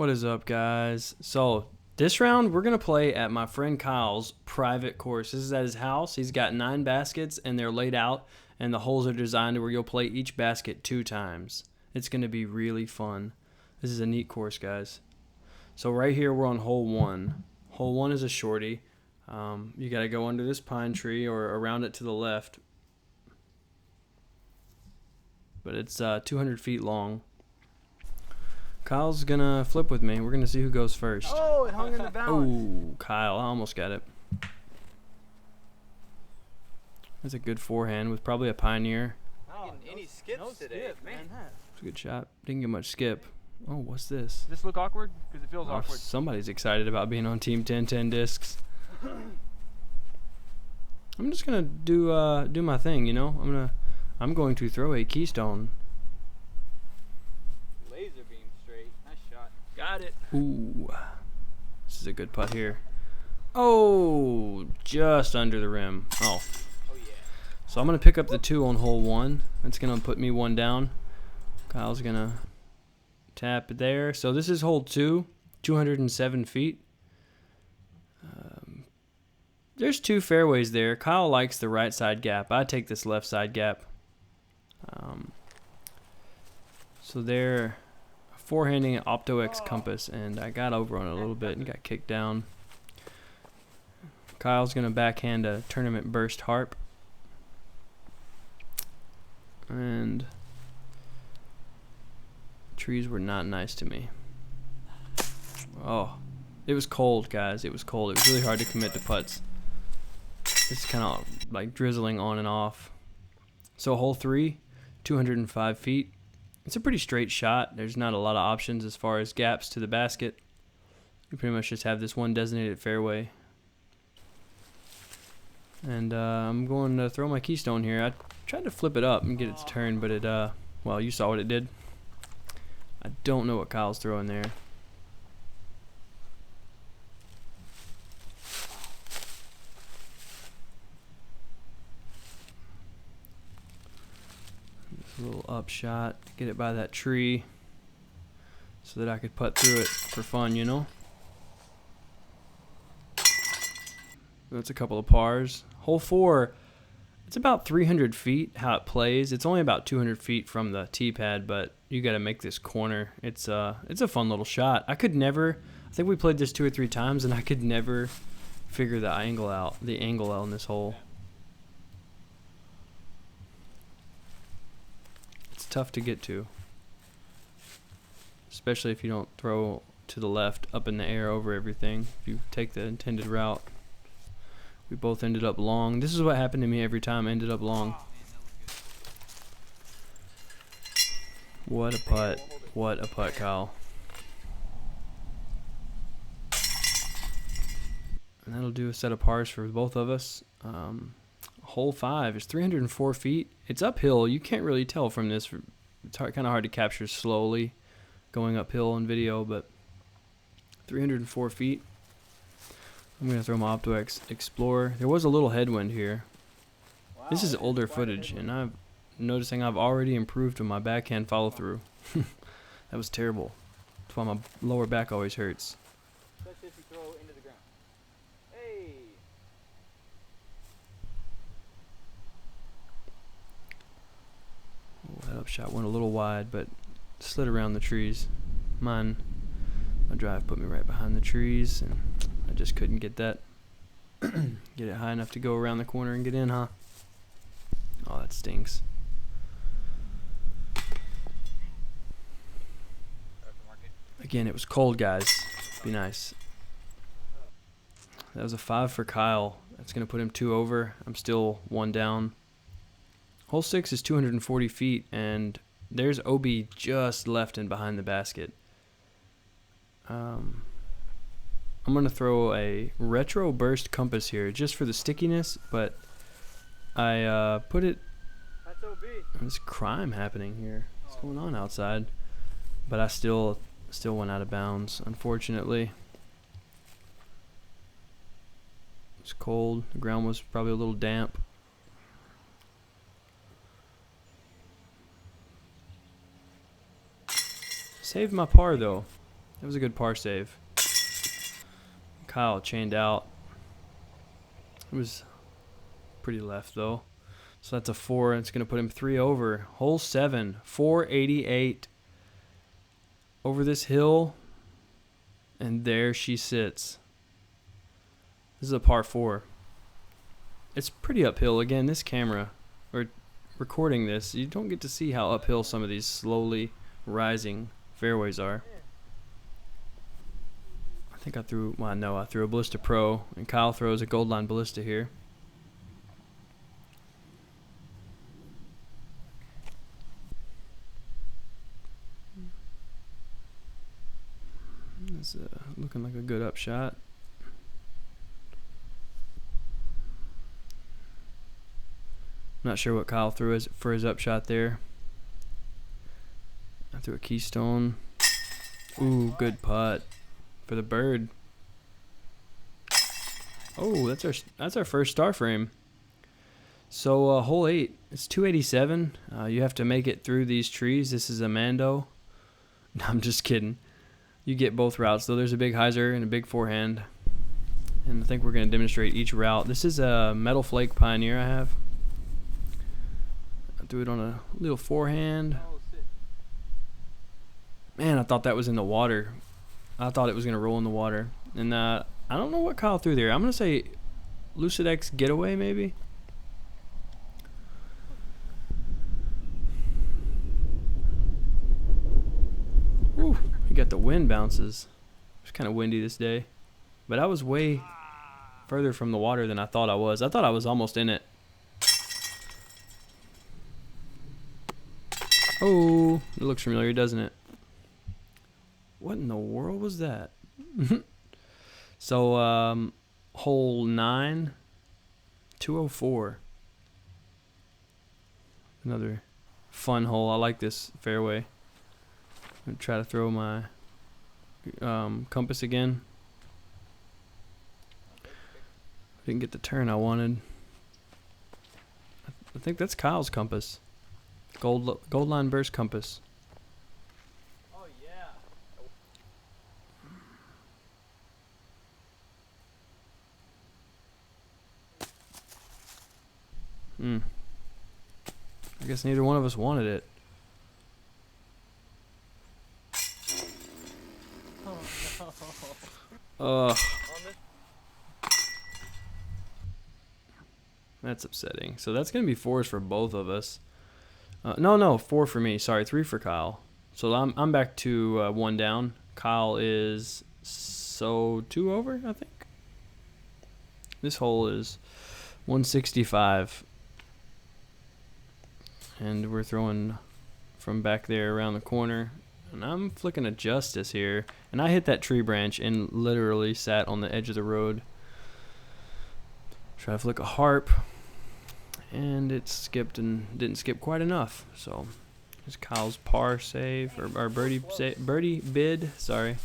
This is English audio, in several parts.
What is up, guys? So this round we're gonna play at my friend Kyle's private course. This is at his house. He's got 9 baskets and they're laid out, and the holes are designed to where you'll play each basket 2 times. It's gonna be really fun. This is a neat course, guys. So right here we're on hole 1. Hole 1 is a shorty. You gotta go under this pine tree or around it to the left, but it's 200 feet long. Kyle's gonna flip with me. We're gonna see who goes first. Oh, it hung in the balance. Oh, Kyle, I almost got it. That's a good forehand with probably a pioneer. Oh, Any skips no today, skip, man. It's a good shot. Didn't get much skip. Oh, what's this? Does this look awkward? Because it feels Oh, awkward. somebody's excited about being on Team 1010 discs. I'm just gonna do my thing, you know. I'm going to throw a keystone. Laser beam straight. Nice shot. Got it. Ooh, this is a good putt here. Oh, just under the rim. Oh. Oh yeah. So I'm going to pick up the 2 on hole 1. That's going to put me 1 down. Kyle's going to tap there. So this is hole 2, 207 feet. There's 2 fairways there. Kyle likes the right side gap. I take this left side gap. So they're forehanding an opto-x compass, and I got over on it a little bit and got kicked down. Kyle's going to backhand a tournament burst harp. And trees were not nice to me. Oh, it was cold, guys. It was cold. It was really hard to commit to putts. It's kind of like drizzling on and off. So hole 3, 205 feet. It's a pretty straight shot. There's not a lot of options as far as gaps to the basket. You pretty much just have this one designated fairway. And I'm going to throw my keystone here. I tried to flip it up and get it to turn, but it, well, you saw what it did. I don't know what Kyle's throwing there. A little up shot, get it by that tree so that I could putt through it for fun, you know. That's a couple of pars. Hole 4, it's about 300 feet how it plays. It's only about 200 feet from the tee pad, but you got to make this corner. It's a fun little shot. I think we played this 2 or 3 times, and I could never figure the angle out on this hole. Tough to get to, especially if you don't throw to the left up in the air over everything. If you take the intended route. We both ended up long. This is what happened to me every time. I ended up long. What a putt. What a putt, Kyle. And that'll do a set of pars for both of us. Hole 5 is 304 feet. It's uphill. You can't really tell from this. It's kind of hard to capture slowly going uphill in video, but 304 feet. I'm going to throw my opto-x Explorer. There was a little headwind here. Wow, This is older footage, and I'm noticing I've already improved on my backhand follow-through. That was terrible. That's why my lower back always hurts. Especially if you throw into the ground. Hey. That upshot went a little wide, but slid around the trees. My drive put me right behind the trees, and I just couldn't get that. Get it high enough to go around the corner and get in, huh? Oh, that stinks. Again, it was cold, guys. Be nice. That was a 5 for Kyle. That's going to put him 2 over. I'm still 1 down. Hole 6 is 240 feet, and there's OB just left and behind the basket. I'm going to throw a retro burst compass here just for the stickiness, but I put it... That's OB. There's crime happening here. What's going on outside? But I still went out of bounds, unfortunately. It's cold. The ground was probably a little damp. Saved my par though. That was a good par save. Kyle chained out. It was pretty left though. So that's a 4, and it's going to put him 3 over. Hole 7, 488. Over this hill, and there she sits. This is a par 4. It's pretty uphill. Again, this camera, or recording this, you don't get to see how uphill some of these slowly rising fairways are. I think I threw, well, no, I threw a Ballista Pro, and Kyle throws a Goldline Ballista here. It's looking like a good upshot. Not sure what Kyle threw for his upshot there. I threw a Keystone. Ooh, good putt for the bird. Oh, that's our first star frame. So hole 8, it's 287. You have to make it through these trees. This is a Mando. No, I'm just kidding. You get both routes, though. There's a big hyzer and a big forehand. And I think we're going to demonstrate each route. This is a Metal Flake Pioneer I have. I threw it on a little forehand. Man, I thought that was in the water. I thought it was going to roll in the water. And I don't know what Kyle threw there. I'm going to say lucid-x getaway, maybe. Ooh. You got the wind bounces. It's kind of windy this day. But I was way further from the water than I thought I was. I thought I was almost in it. Oh, it looks familiar, doesn't it? What in the world was that? So, hole 9, 204. Another fun hole. I like this fairway. I'm gonna try to throw my compass again. Didn't get the turn I wanted. I think that's Kyle's compass. Goldline Burst compass. Oh yeah. I guess neither one of us wanted it. Ugh. That's upsetting. So that's going to be 4s for both of us. No, 4 for me. Sorry, 3 for Kyle. So I'm back to 1 down. Kyle is 2 over, I think. This hole is 165. And we're throwing from back there around the corner. And I'm flicking a Justice here. And I hit that tree branch and literally sat on the edge of the road. Try to flick a harp. And it skipped and didn't skip quite enough. So here's Kyle's par save, or birdie bid, sorry.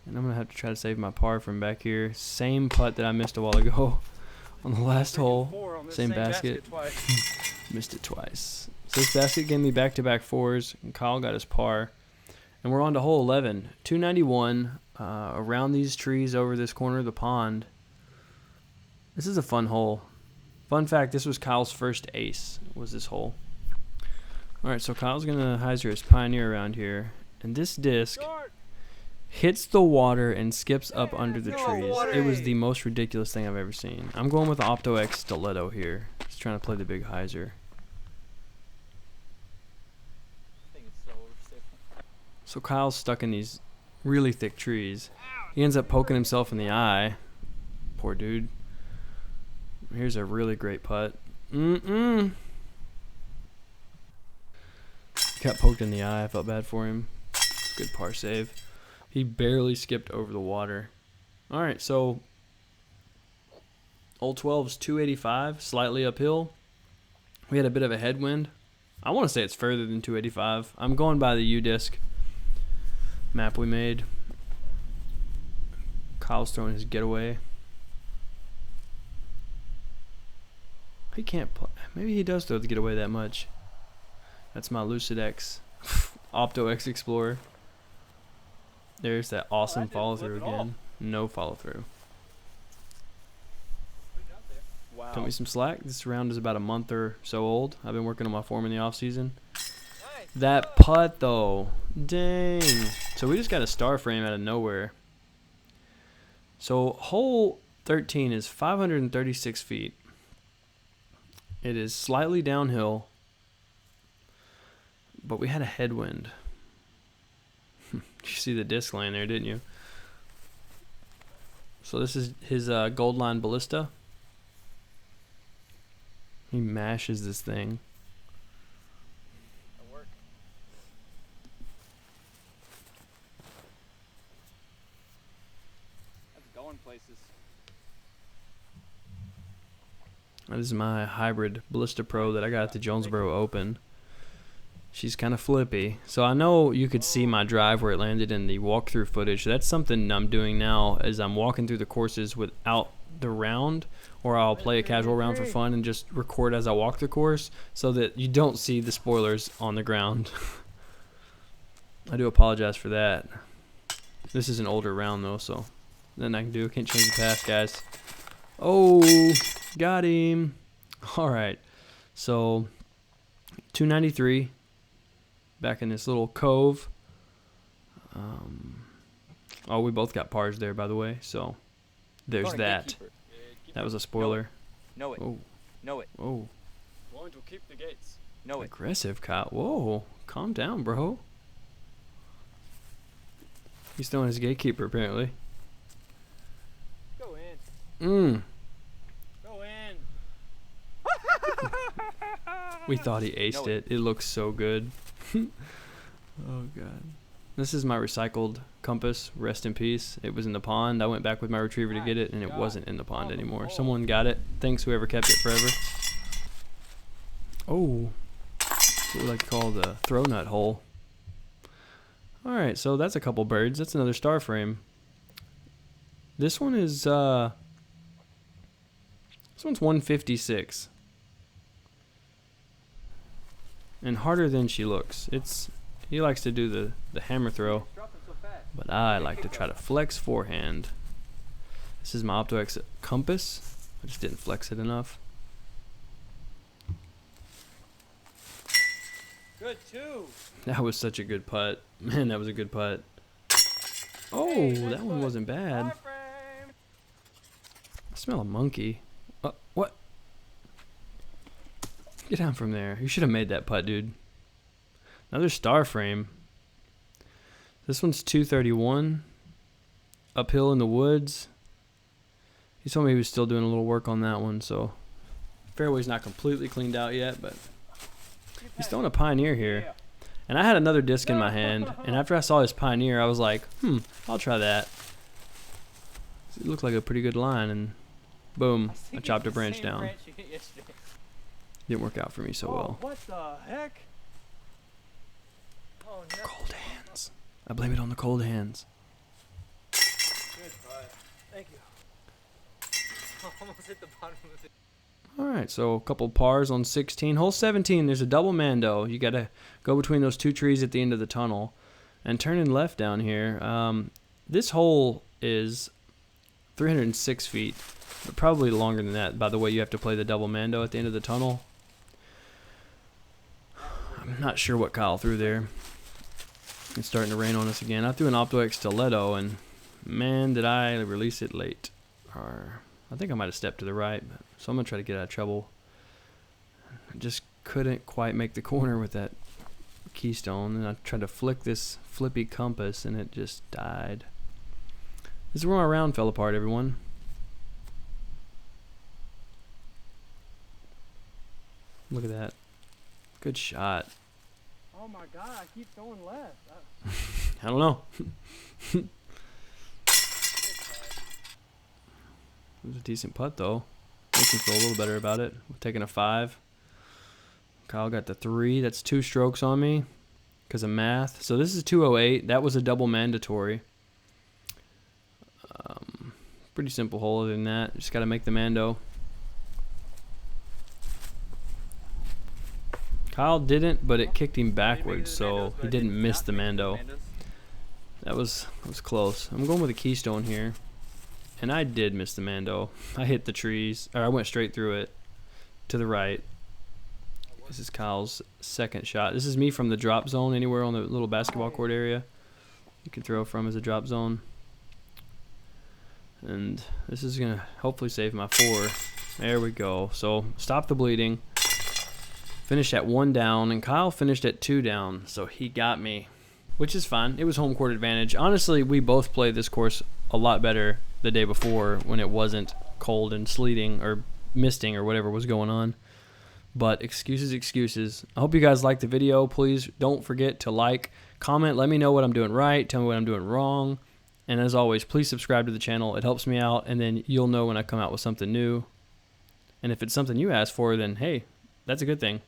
And I'm going to have to try to save my par from back here. Same putt that I missed a while ago on the last hole. Same basket. Missed it twice. So this basket gave me back-to-back 4s, and Kyle got his par. And we're on to hole 11, 291, around these trees over this corner of the pond. This is a fun hole. Fun fact, this was Kyle's first ace, was this hole. Alright, so Kyle's going to hyzer his Pioneer around here. And this disc hits the water and skips up under the trees. It was the most ridiculous thing I've ever seen. I'm going with the opto-x stiletto here. Just trying to play the big hyzer. So Kyle's stuck in these really thick trees. He ends up poking himself in the eye. Poor dude. Here's a really great putt. Got poked in the eye. I felt bad for him. Good par save. He barely skipped over the water. Alright, so hole 12 is 285, slightly uphill. We had a bit of a headwind. I want to say it's further than 285. I'm going by the U-disc map we made. Kyle's throwing his getaway. He can't play. Maybe he does throw the getaway that much. That's my lucid-x opto-x Explorer. There's that awesome didn't follow flip through at all. again. No follow through. Wow. Cut me some slack. This round is about a month or so old. I've been working on my form in the off season. Nice. That putt though, dang. So we just got a star frame out of nowhere. So hole 13 is 536 feet. It is slightly downhill, but we had a headwind. You see the disc laying there, didn't you? So this is his gold line ballista. He mashes this thing. That'll work. That's going places. This is my hybrid Ballista Pro that I got at the Jonesboro Open. She's kind of flippy. So I know you could see my drive where it landed in the walkthrough footage. That's something I'm doing now as I'm walking through the courses without the round, or I'll play a casual round for fun and just record as I walk the course so that you don't see the spoilers on the ground. I do apologize for that. This is an older round though, so nothing I can do. Can't change the past, guys. Oh, got him. All right, so 293 back in this little cove. Oh, we both got pars there, by the way, so there's Corner, that. gatekeeper. That was a spoiler. Know it. Oh, Know it. oh, Going to keep the gates. Know it. aggressive, Kyle. Whoa, calm down, bro. He's throwing his gatekeeper, apparently. Go in. Go in. We thought he aced No. it. It looks so good. Oh, God. This is my recycled compass. Rest in peace. It was in the pond. I went back with my retriever to get it, and it wasn't in the pond anymore. Someone got it. Thanks, whoever kept it forever. Oh. That's what we like to call the throw nut hole. All right, so that's a couple birds. That's another star frame. This one is, this one's 156. And harder than she looks. He likes to do the hammer throw, Dropping so fast. but I like to try to flex forehand. This is my opto-x compass. I just didn't flex it enough. Good too. That was such a good putt. Man, that was a good putt. Oh, Hey, nice that one putt. wasn't bad. Frame. I smell a monkey. What? Get down from there. You should have made that putt, dude. Another star frame. This one's 231. Uphill in the woods. He told me he was still doing a little work on that one, so fairway's not completely cleaned out yet, but he's throwing a Pioneer here. And I had another disc in my hand, and after I saw his Pioneer, I was like, I'll try that. It looked like a pretty good line, and boom, I chopped a branch down. Didn't work out for me so well. What the heck? Oh no. Cold hands. I blame it on the cold hands. Good putt. Thank you. Almost hit the bottom of it. All right, so a couple pars on 16. Hole 17, there's a double mando. You got to go between those two trees at the end of the tunnel and turning left down here. This hole is 306 feet, but probably longer than that. By the way, you have to play the double mando at the end of the tunnel. I'm not sure what Kyle threw there. It's starting to rain on us again. I threw an opto-x stiletto, and man, did I release it late. Or I think I might have stepped to the right, so I'm going to try to get out of trouble. I just couldn't quite make the corner with that keystone, and I tried to flick this flippy compass, and it just died. This is where my round fell apart, everyone. Look at that. Good shot. Oh my god, I keep throwing left. I don't know. It was a decent putt, though. Makes me feel a little better about it. We're taking a 5. Kyle got the 3. That's 2 strokes on me because of math. So this is 208. That was a double mandatory. Pretty simple hole other than that. Just got to make the mando. Kyle didn't, but it kicked him backwards, so he didn't miss the mando. That was close. I'm going with a keystone here. And I did miss the Mando. I hit the trees, or I went straight through it to the right. This is Kyle's second shot. This is me from the drop zone, anywhere on the little basketball court area you can throw from as a drop zone. And this is going to hopefully save my 4. There we go. So stop the bleeding. Finished at 1 down, and Kyle finished at 2 down. So he got me, which is fine. It was home court advantage. Honestly, we both played this course a lot better the day before when it wasn't cold and sleeting or misting or whatever was going on. But excuses. I hope you guys liked the video. Please don't forget to like, comment, let me know what I'm doing right, tell me what I'm doing wrong. And as always, please subscribe to the channel. It helps me out, and then you'll know when I come out with something new. And if it's something you asked for, then hey, that's a good thing.